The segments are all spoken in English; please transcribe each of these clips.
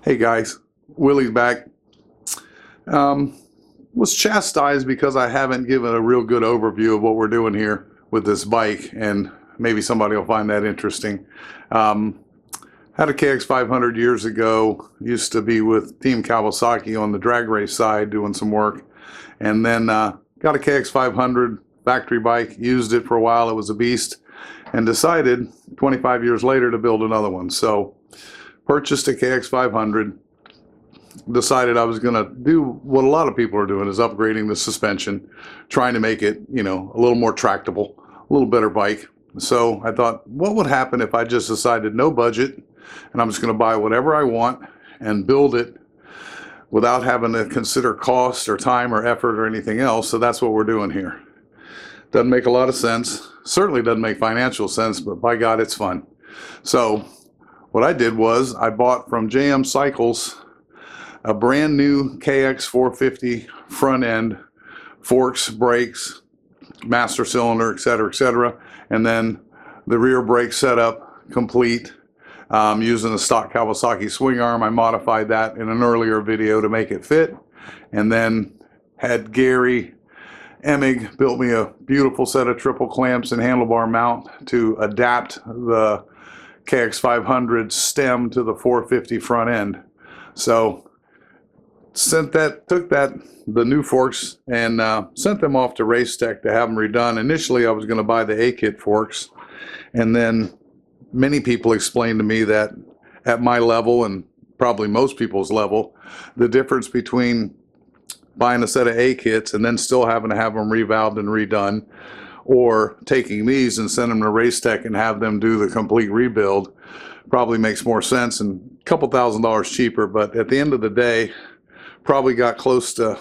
Hey guys, Willie's back. Um, was chastised because I haven't given a real good overview of what we're doing here with this bike, and maybe somebody will find that interesting. Um, had a KX500 years ago, used to be with Team Kawasaki on the drag race side doing some work, and then got a KX500 factory bike, used it for a while, it was a beast, and decided 25 years later to build another one. So purchased a KX500, decided I was going to do what a lot of people are doing, is upgrading the suspension, trying to make it, a little more tractable, a little better bike. So I thought, what would happen if I just decided no budget and I'm just going to buy whatever I want and build it without having to consider cost or time or effort or anything else. So that's what we're doing here. Doesn't make a lot of sense. Certainly doesn't make financial sense, but by God, it's fun. So what I did was I bought from JM Cycles a brand new KX450 front end, forks, brakes, master cylinder, etc., and then the rear brake setup complete using the stock Kawasaki swing arm. I modified that in an earlier video to make it fit, and then had Gary Emig built me a beautiful set of triple clamps and handlebar mount to adapt the KX500 stem to the 450 front end. So took the new forks and sent them off to Race Tech to have them redone. Initially I was going to buy the A-kit forks, and then many people explained to me that at my level, and probably most people's level, the difference between buying a set of A-kits and then still having to have them revalved and redone, or taking these and send them to Race Tech and have them do the complete rebuild, probably makes more sense and a couple $1,000s cheaper. But at the end of the day, probably got close to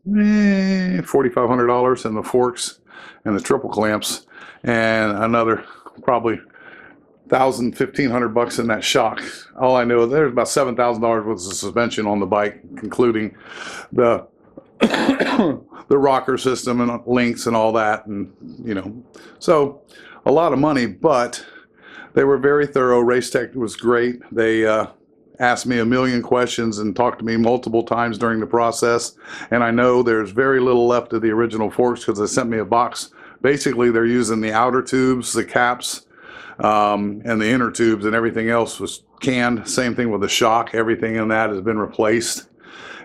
$4,500 in the forks and the triple clamps, and another probably $1,500 in that shock. All I know is there's about $7,000 worth of suspension on the bike, including the the rocker system and links and all that, and so a lot of money. But they were very thorough. Race Tech was great. They asked me a million questions and talked to me multiple times during the process, and I know there's very little left of the original forks because they sent me a box. Basically they're using the outer tubes, the caps, and the inner tubes, and everything else was canned. Same thing with the shock. Everything in that has been replaced.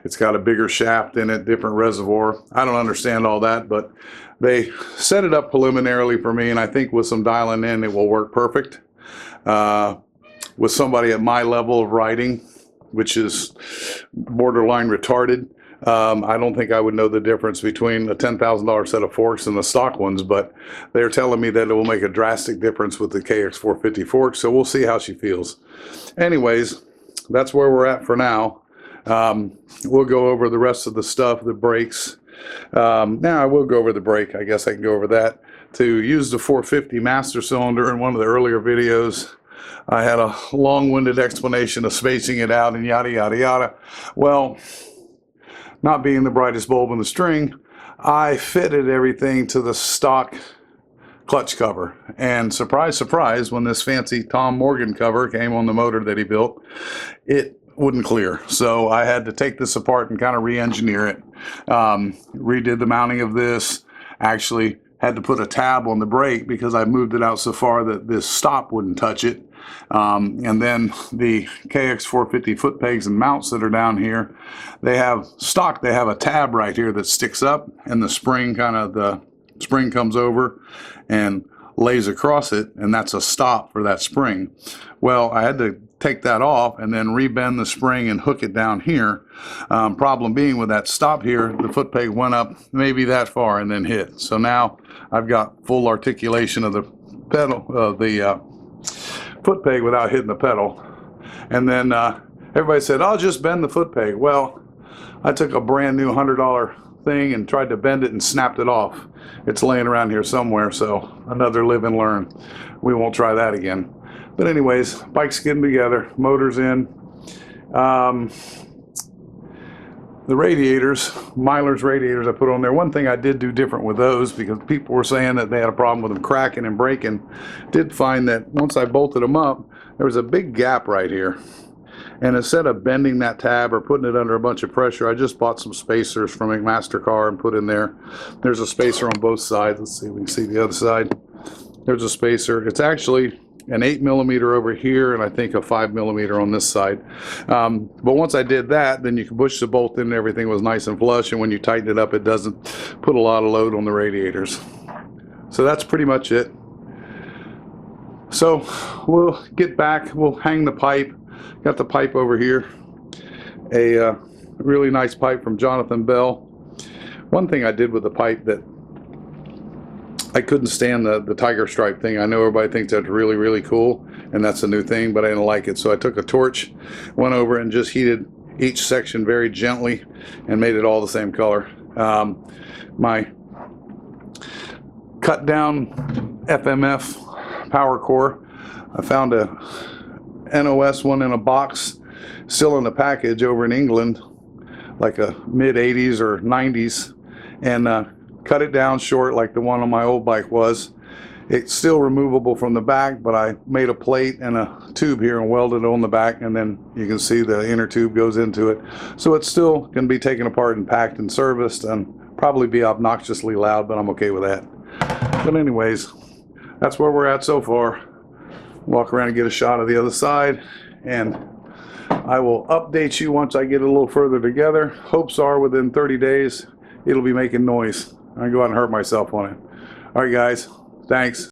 It's got a bigger shaft in it, different reservoir. I don't understand all that, but they set it up preliminarily for me, and I think with some dialing in it will work perfect. With somebody at my level of riding, which is borderline retarded, I don't think I would know the difference between a $10,000 set of forks and the stock ones, but they're telling me that it will make a drastic difference with the KX450 forks, so we'll see how she feels. Anyways, that's where we're at for now. We'll go over the rest of the stuff, the brakes. Now I will go over the brake. I guess I can go over that. To use the 450 master cylinder in one of the earlier videos, I had a long-winded explanation of spacing it out and yada yada yada. Well, not being the brightest bulb in the string, I fitted everything to the stock clutch cover, and surprise surprise, when this fancy Tom Morgan cover came on the motor that he built, it wouldn't clear. So I had to take this apart and kind of re-engineer it. Redid the mounting of this. Actually had to put a tab on the brake because I moved it out so far that this stop wouldn't touch it. And then the KX450 foot pegs and mounts that are down here, they have a tab right here that sticks up, and the spring comes over and lays across it, and that's a stop for that spring. Well, I had to take that off and then rebend the spring and hook it down here. Problem being with that stop here, the foot peg went up maybe that far and then hit. So now I've got full articulation of the pedal, the foot peg without hitting the pedal. And then everybody said, "I'll just bend the foot peg." Well, I took a brand new $100 thing and tried to bend it and snapped it off. It's laying around here somewhere, so another live and learn. We won't try that again. But anyways, bike's getting together, motor's in. The radiators, Myler's radiators I put on there, one thing I did do different with those, because people were saying that they had a problem with them cracking and breaking, did find that once I bolted them up, there was a big gap right here. And instead of bending that tab or putting it under a bunch of pressure, I just bought some spacers from McMaster-Carr and put in there. There's a spacer on both sides. Let's see if we can see the other side. There's a spacer. It's actually an 8mm over here, and I think a 5mm on this side. But once I did that, then you can push the bolt in and everything was nice and flush, and when you tighten it up, it doesn't put a lot of load on the radiators. So that's pretty much it. So we'll get back, we'll hang the pipe. Got the pipe over here, a really nice pipe from Jonathan Bell. One thing I did with the pipe that I couldn't stand the tiger stripe thing. I know everybody thinks that's really, really cool, and that's a new thing, but I didn't like it. So I took a torch, went over and just heated each section very gently and made it all the same color. My cut down FMF power core, I found a NOS one in a box, still in the package over in England, like a mid 80s or 90s, and cut it down short like the one on my old bike was. It's still removable from the back, but I made a plate and a tube here and welded it on the back, and then you can see the inner tube goes into it. So it still can be taken apart and packed and serviced, and probably be obnoxiously loud, but I'm okay with that. But anyways, that's where we're at so far. Walk around and get a shot of the other side, and I will update you once I get a little further together. Hopes are within 30 days it'll be making noise. I go out and hurt myself on it. All right, guys. Thanks.